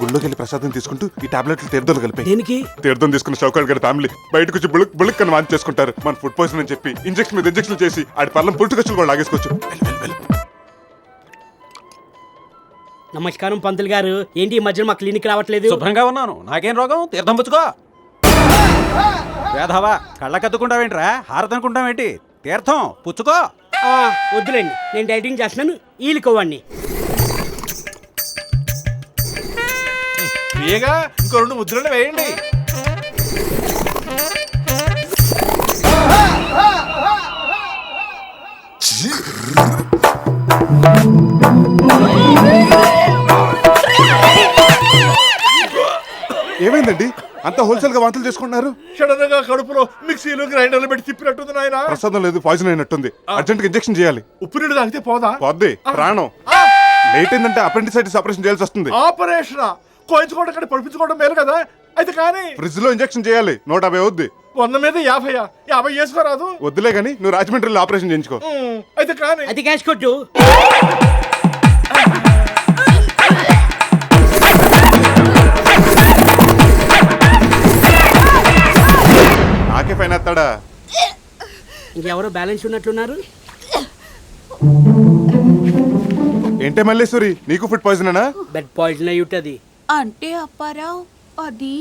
గుళ్ళోకి వెళ్ళి ప్రసాదం తీసుకుంటూ ఈ టాబ్లెట్లు తీర్థాలు కలిపి దేనికి? తీర్థం తీసుకున్న షౌకర్ గారి ఫ్యామిలీ బయటకు వచ్చి బుళుక్ బుళుక్ అని వాంతి చేసుకుంటారు. మన ఫుడ్ పాయిజన్ అని చెప్పి ఇంజెక్షన్ మీద ఇంజెక్షన్ చేసి ఆడి పళ్ళం పుట్టుకొచ్చులు కూడా లాగేసుకోవచ్చు. నమస్కారం పంతులు గారు, ఏంటి ఈ మధ్యన మా క్లినిక్ రావట్లేదు? శుభ్రంగా ఉన్నాను, నాకేం రోగం? తీర్థం పుచ్చుకో. వేధవా, కళ్ళకద్దుకుంటావేంట్రా? హారతనుకుంటావేంటి? తీర్థం పుచ్చుకో. వద్దులేండి, నేను డైటింగ్ చేస్తున్నాను. ఈలుకోవాడిని ఏగా ఇంకో 2 ముద్రలు వేయండి. ఏమైందండి అంత హోల్సేల్ గా వాంతులు చేసుకుంటున్నారు? సడన్ గా కడుపులో మిక్సీలు గ్రైండర్లు పెట్టి తిప్పినట్టుంది నాయన. ప్రసాదం లేదు, పాయిజన్ అయినట్టుంది. అర్జెంట్ గా ఇంజెక్షన్ చేయాలి. ఉప్పు నీళ్ళు తాగితే పోదా? పోద్ది ప్రాణం. లేట్ అయిందంటే అపెండిసైటిస్ ఆపరేషన్ చేయాల్సి వస్తుంది. ఆపరేషన్ కోయించుకోవడం కంటే పడిపించుకోవడం మేలు కదా. అయితే కానీ ఫ్రిడ్జ్ లో ఇంజెక్షన్ చేయాలి. 150 అవుద్ది. 100 మీద 50 చేసుకోరాదు. వద్దులే గానీ నువ్వు రాజమండ్రిలో ఆపరేషన్ చేయించుకో. అయితే కానీ అది క్యాష్ కొట్టు. నాకే ఫైన్ వేస్తాడా? ఇంకెవరో బ్యాలెన్స్ ఉన్నట్లున్నారు. ఏంటే మల్లేశ్వరి, నీకు ఫుడ్ పాయిజనేనా? బెడ్ పాయిజన్ అయ్యి ఉంటుంది. అంటే అప్పారావు అది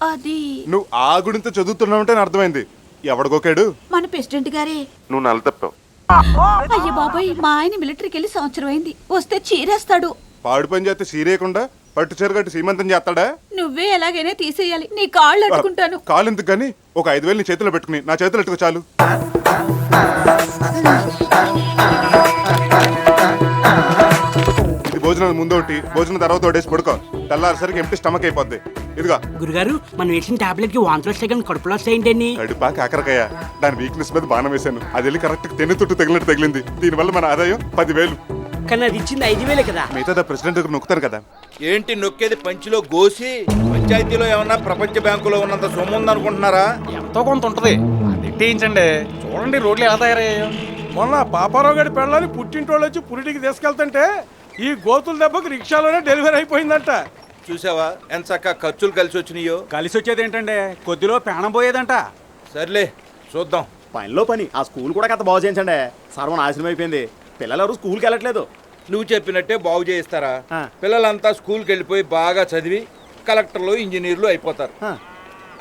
అది నువ్వు ఆ గుడింత చదువుతున్నావంటే నాకు అర్థమైంది. ఎవడగోకాడు? మన ప్రెసిడెంట్ గారే. నువ్వు నల్ల తప్పావు. అయ్య బాబాయ్, మా ఆయన మిలిటరీకి వెళ్ళి సంవత్సరం అయింది. వస్తే చీరేస్తాడు. పాడు పని చేస్తే సీరేయకుండా పట్టు చీర కట్టి సీమంతం చేస్తాడా? నువ్వే ఎలాగైనా తీసేయాలి. నీ కాళ్ళు అట్టుకుంటాను. కాలు ఎందుకు గానీ ఒక 5,000 నీ చేతిలో పెట్టుకుని నా చేతులు ఎట్టుకో చాలు. ఇది భోజనం ముందు ఒకటి, భోజనం తర్వాత ఒకటేసి పడుకో. తెల్లారిసరికి ఎంటీ స్టమక్ అయిపోద్ది. ఇదిగా గురుగారు, మనం వేసిన టాబ్లెట్ కి వాంతులు వస్తాయి కానీ కడుపులో వస్తాయండి. కడుపా కాకరకాయ, దాని వీక్నెస్ మీద బాణం వేశాను. అది వెళ్ళి కరెక్ట్ తెన్ను తుట్టు తగిలినట్టు తగిలింది. దీనివల్ల మన ఆదాయం 10,000. కానీ అది ఇచ్చింది 5,000 కదా. మిగతా ప్రెసిడెంట్ దగ్గర నొక్కుతాను కదా. ఏంటి నొక్కేది? పంచిలో గోసి పంచాయతీలో ఏమన్నా ప్రపంచ బ్యాంకులో ఉన్నంత సొమ్ము ఉందనుకుంటున్నారా? ఎంతో కొంత ఉంటది, తిట్టించండి. చూడండి రోడ్లు ఎలా తయారయ్యాయో. మొన్న పాపారావు గారి పెళ్ళని పుట్టింటోళ్ళు వచ్చి పురిటికి తీసుకెళ్తుంటే ఈ గోతుల దెబ్బకు రిక్షాలోనే డెలివరీ అయిపోయిందంట. చూసావా ఎంత చక్కగా ఖర్చులు కలిసి వచ్చినాయో. కలిసి వచ్చేది ఏంటంటే కొద్దిలో ప్రాణం పోయేదంట. సర్లే చూద్దాం. పనిలో పని ఆ స్కూల్ కూడా కథ బాగు చేయించండి. సర్వనాశనం అయిపోయింది. పిల్లలు ఎవరు స్కూల్కి వెళ్ళట్లేదు. నువ్వు చెప్పినట్టే బాగు చేయిస్తారా? పిల్లలంతా స్కూల్కి వెళ్ళిపోయి బాగా చదివి కలెక్టర్లు ఇంజనీర్లు అయిపోతారు.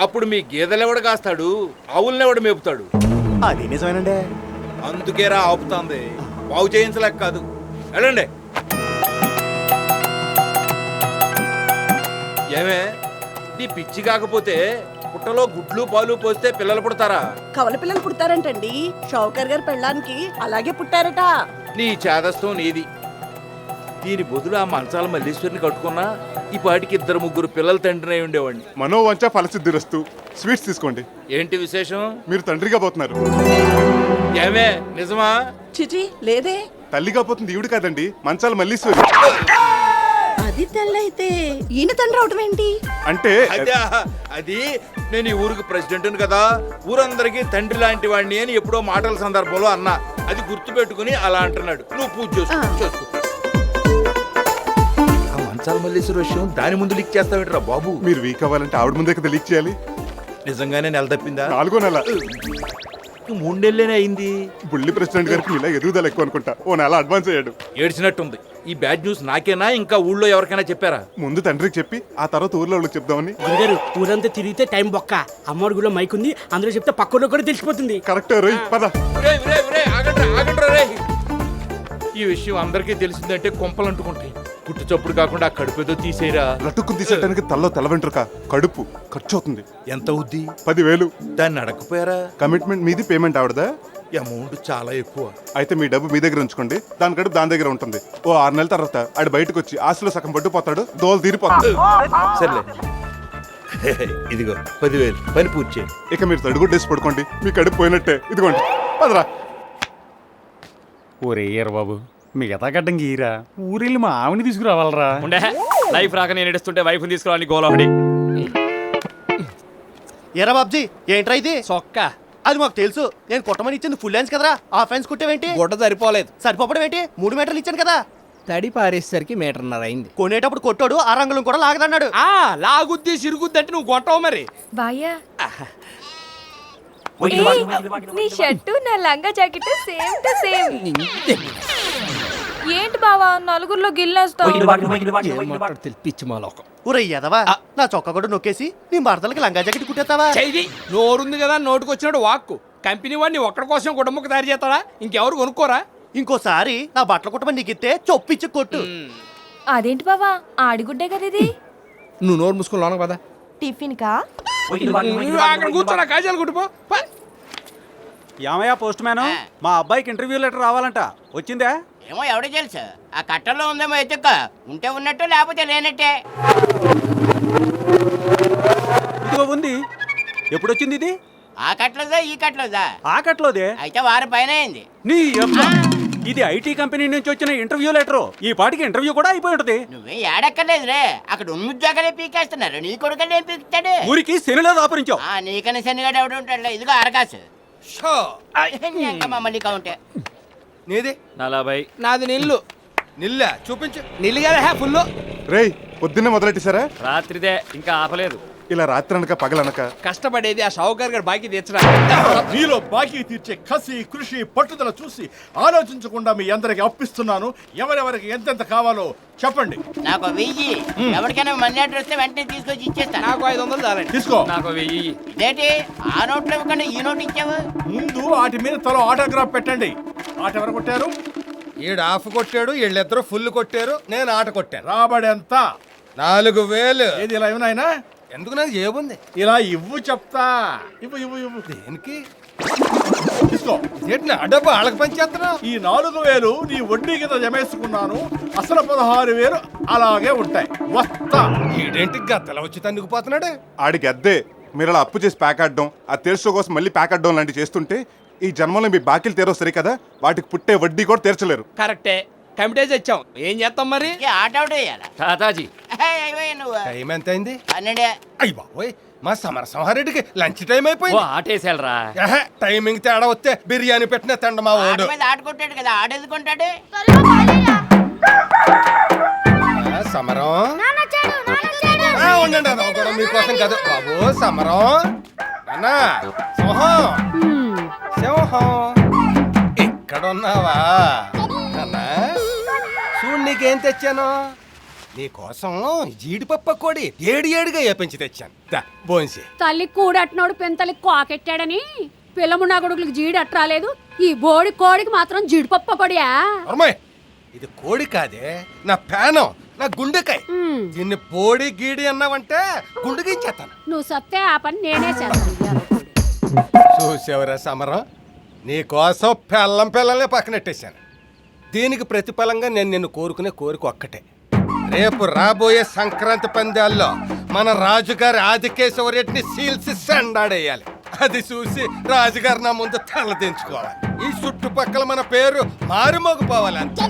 అప్పుడు మీ గేదెలెవడు కాస్తాడు, ఆవులనెవడు మేపుతాడు? అది నిజమేనండి. అందుకేరా ఆపుతాంది. బాగు చేయించలేక కాదు. వెళ్ళండి. ఏమే నీ పిచ్చి కాకపోతే పుట్టలో గుడ్లు పాలు పోస్తే పిల్లలు పుడతారా? కవల పిల్లలు పుడతారంటండి. షౌకర్ గారి పెళ్ళానికి అలాగే పుట్టారట. నీ చేదస్తం నీది. దీని బదులు ఆ మంచాల మల్లీశ్వరిని కట్టుకున్నా ఈ పాటికి 2-3 పిల్లల తండ్రినై ఉండేవాడిని. మనోవంచ ఫలసిద్ధిరస్తు. స్వీట్స్ తీసుకోండి. ఏంటి విశేషం? మీరు తండ్రిగా పోతున్నారు. ఏమే నిజమా? చిచి లేదే. తల్లిగా పోతుంది ఈవిడ కాదండి, మంచాల మల్లీశ్వరి. అది తెల్లైతే ఈయన తండ్రి అవటం ఏంటి? అంటే అది నేను ఈ ఊరికి ప్రెసిడెంట్ కదా, ఊరందరికీ తండ్రి లాంటి వాడిని అని ఎప్పుడో మాటల సందర్భంలో అన్నా. అది గుర్తు పెట్టుకుని అలా అంటున్నాడు. నువ్వు పూజ చేసుకో. ఆ మంచాల మల్లేశ్వర విషయం దాని ముందు లీక్ చేస్తావేంట్రా బాబు? మీరు వీక్ అవ్వాలంటే ఆవిడ ముందే కదా లీక్ చేయాలి. నిజంగానే నెల తప్పిందా? 4వ నెల. 3 నెలలేనే అయింది. బుల్లి ప్రెసిడెంట్ గారికి ఇలా ఎదుగుదల ఎక్కువ అనుకుంటా. ఓ నెల అడ్వాన్స్ అయ్యాడు. ఏడ్చినట్టుంది. ఈ బ్యాడ్ న్యూస్ నాకేనా ఇంకా ఊళ్ళో ఎవరికైనా చెప్పారా? ముందు తండ్రికి చెప్పి ఆ తర్వాత ఊర్లో వాళ్ళకి చెప్దామని. గురుగారు, ఊరంతా తిరిగితే టైం బొక్క. అమ్మవారి గుడిలో మైక్ ఉంది, అందులో చెప్తే పక్కన కూడా తెలిసిపోతుంది. కరెక్ట్ రోయ్, పద. ఈ విషయం అందరికీ తెలిసిందంటే కొంపలు అంటుకుంటాయి. గుట్టు చప్పుడు కాకుండా ఆ కడుపేదో తీసేయరా. లటుక్కుని తీసేయడానికి తల్లో తెల్ల వెంట్రుక, కడుపు ఖర్చు అవుతుంది. ఎంత అవుద్ది? 10,000. దాన్ని అడగపోయారా? కమిట్మెంట్ మీది, పేమెంట్ ఆవిడదా? అమౌంట్ చాలా ఎక్కువ. అయితే మీ డబ్బు మీ దగ్గర ఉంచుకోండి, దాని కడుపు దాని దగ్గర ఉంటుంది. ఓ 6 నెలల తర్వాత ఆడు బయటకు వచ్చి ఆశలో సగం పట్టుపోతాడు, దోలు తీరిపోతాడు. సర్లే ఇదిగో 10,000 పని పూర్తి చేయి. ఇక మీరు తడుగుడ్డేసి పడుకోండి, మీ కడుపు పోయినట్టే. ఇదిగోండి, పదరా. ఒరే ఏర్ బాబు, మిగతా గడ్డం గీరా. ఊరిల్ని మా ఆవిని తీసుకురావాలరా. ఉండే లైఫ్ రాక నేను ఏడుస్తుంటే వైఫ్ తీసుకురావాలని గోలవడి. ఎరా బాబ్జీ, ఏంట్రా ఇది? సొక్క అది మాకు తెలుసు. నేను కుట్టమని ఇచ్చింది ఫుల్ హ్యాండ్స్ కదరా. హాఫ్ హ్యాండ్స్ కుట్టేవేంటి? గుడ్డ సరిపోలేదు. సరిపోవడం ఏంటి? 3 మీటర్లు ఇచ్చాను కదా. తడి పారేసరికి మీటర్న్నర అయింది. కొనేటప్పుడు కొట్టాడు ఆ రంగులు కూడా లాగదన్నాడు. లాగుద్ది సిరుగుద్ది అంటే నువ్వు కొంటావు మరి. బాయ్యా నీ షర్టు నా లంగా జాకెట్ సేమ్ టు సేమ్. ఏంటి బావా నలుగురిలో గిల్లేస్తావు? పిచ్చి మాలోకం. ఊరే ఎదవా, నా చొక్కా కూడా నొక్కేసి నీ భర్తలకి లంగా జాకెట్ కుట్టేస్తావా? చెయ్యి నోరుంది కదా నోటుకు వచ్చినాడు వాక్కు. కంపెనీ వాడిని ఒక్కడి కోసం కుటుంబకు తయారు చేస్తాడా? ఇంకెవరు కొనుక్కోరా? ఇంకోసారి నా బట్టలు కుట్టమని నీకు ఇస్తే చొప్పిచ్చి కొట్టు. అదేంటి బావా ఆడిగుడ్డే కదా ఇది. నువ్వు నోరు మూసుకొని లోనకు పదా. టిఫిన్ కా? అక్కడ కూర్చోరా కాజాలు కుట్టుపో. ఏమయ్యా పోస్ట్ మ్యాన్, మా అబ్బాయికి ఇంటర్వ్యూ లెటర్ రావాలంట, వచ్చిందా? ఏమో ఎవడో తెలుసు. ఆ కట్టలో ఉందేమో ఎత్తుక్క. ఉంటే ఉన్నట్టు లేకపోతే లేనట్టే. ఇదిగో ఉంది. ఎప్పుడు వచ్చింది ఇది? ఆ కట్లోదా ఈ కట్లోదా? ఆ కట్లోదే. అయితే వారం పైన అయింది. నీ అబ్బా, ఇది ఐటీ కంపెనీ నుంచి వచ్చిన ఇంటర్వ్యూ లెటరు. ఈ పాటికి ఇంటర్వ్యూ కూడా అయిపోయి ఉంటది. నువ్వే ఏడక్కర్లేదురే, అక్కడ ఉన్న ఉద్యోగాలే పీకేస్తున్నారు. నీ కొడుకనే పీకుతాడు. ఊరికి శనిలో దాపరించావు. నీకన్నా శనిగాడు ఎవడు ఉంటాడు? ఇదిగో అరకాసు మళ్ళీ కౌంటే. నీది 40. నాది నిల్లు. నిల్లా చూపించు. నిల్లు కదా ఫుల్. రేయ్ పొద్దున్నే మొదలెట్టేశారా? రాత్రిదే ఇంకా ఆపలేదు. ఇలా రాత్రి అనక పగలనక కష్టపడేది ఆ షావుకార్ గారు బాకీ తీర్చడా. మీలో బాకీ తీర్చే కసి కృషి పట్టుదల చూసి ఆలోచించకుండా మీ అందరికి అప్పిస్తున్నాను. ఎవరెవరికి ఎంతెంత కావాలో చెప్పండి. నాకు 1000. ఎవరికైనా మనీ ఆర్డర్ వస్తే వెంటనే తీసుకొచ్చి ఇచ్చేస్తా. నాకు 500 చాలండి. తీసుకో. నాకు 1000. ఇదేంటి ఆ నోట్లో ఇవ్వకుండా ఈ నోట్ ఇచ్చావు? ముందు వాటి మీద తలో ఆటోగ్రాఫ్ పెట్టండి. ఆట ఎవరు కొట్టారు? ఈడు ఆఫ్ కొట్టాడు, వీళ్ళిద్దరూ ఫుల్ కొట్టారు, నేను ఆట కొట్టాను. రాబడి ఎంత? 4000. ఏది ఇలా ఇవ్వనాయనా? ఎందుకు నాకు ఏముంది? ఇలా ఇవ్వు చెప్తా. ఇవ్వు ఇవ్వు ఇవ్వు. దేనికి? తీసుకో. ఏంటి నా డబ్బు వాళ్ళకి పనిచేస్తున్నా? ఈ 4000 నీ వడ్డీ కింద జమేసుకున్నాను. అసలు 16,000 అలాగే ఉంటాయి. వస్తా. ఈడేంటి గద్దల వచ్చి తన్నుకుపోతున్నాడు? ఆడికి అద్దే. మీరు అలా అప్పు చేసి ప్యాక్ ఆడడం, ఆ తీర్చడం కోసం మళ్ళీ ప్యాక్ ఆడడం లాంటివి చేస్తుంటే ఈ జన్మలో మీ బాకీలు తీరొస్తాయి కదా, వాటికి పుట్టే వడ్డీ కూడా తీర్చలేరు. కరెక్టే. కమిటేజ్ వచ్చాం, ఏం చేస్తాం మరి? ఆట అవుట్ వేయాలా? తాతాజీ నువ్వు టైం ఎంత అయింది? 12. అయ్యి బాబోయ్, మా సమరసింహారెడ్డికి లంచ్ టైం ఓ అయిపోయింది. ఆటేసేయాలరా. టైమింగ్ తేడా వస్తే బిర్యానీ పెట్టిన తండ మా ఆట ఓడు. మీద ఆట కొట్టాడు కదా, ఆడెందుకుంటాడు? సమరం ఉండండి, అది కూడా మీకోసం కదా బాబు. సమరం అన్నా, సింహం సింహం ఇక్కడ ఉన్నావా అన్నా? చూడు నీకేం తెచ్చాను. నీకోసం జీడిపప్పు కోడి ఏడిగా వేపించి తెచ్చాను. బోన్సి తల్లి కూడట్టినోడు పెంతలి కాకెట్టాడని పిల్లమున్నా కొడుకులకు జీడి అట్రాలేదు. ఈ బోడి కోడికి మాత్రం జీడిపప్ప కొడియా? అమ్మాయి, ఇది కోడి కాదే, నా పేనం, నా గుండెకాయ. దీన్ని పోడి గీడి అన్నావంటే గుండెకించేస్తాను. నువ్వు సత్తే ఆ పని నేనే చేస్తాను. చూసేవరా సమరం, నీకోసం పిల్లల్ని పక్కనెట్టేశాను. దీనికి ప్రతిఫలంగా నేను నిన్ను కోరుకునే కోరిక ఒక్కటే. రేపు రాబోయే సంక్రాంతి పందాల్లో మన రాజుగారి ఆదికేశవరెడ్డిని సీల్సి సండాడేయాలి. అది చూసి రాజుగారు నా ముందు తల దించుకోవాలి. ఈ చుట్టుపక్కల మన పేరు మారుమోగిపోవాలి అంతే.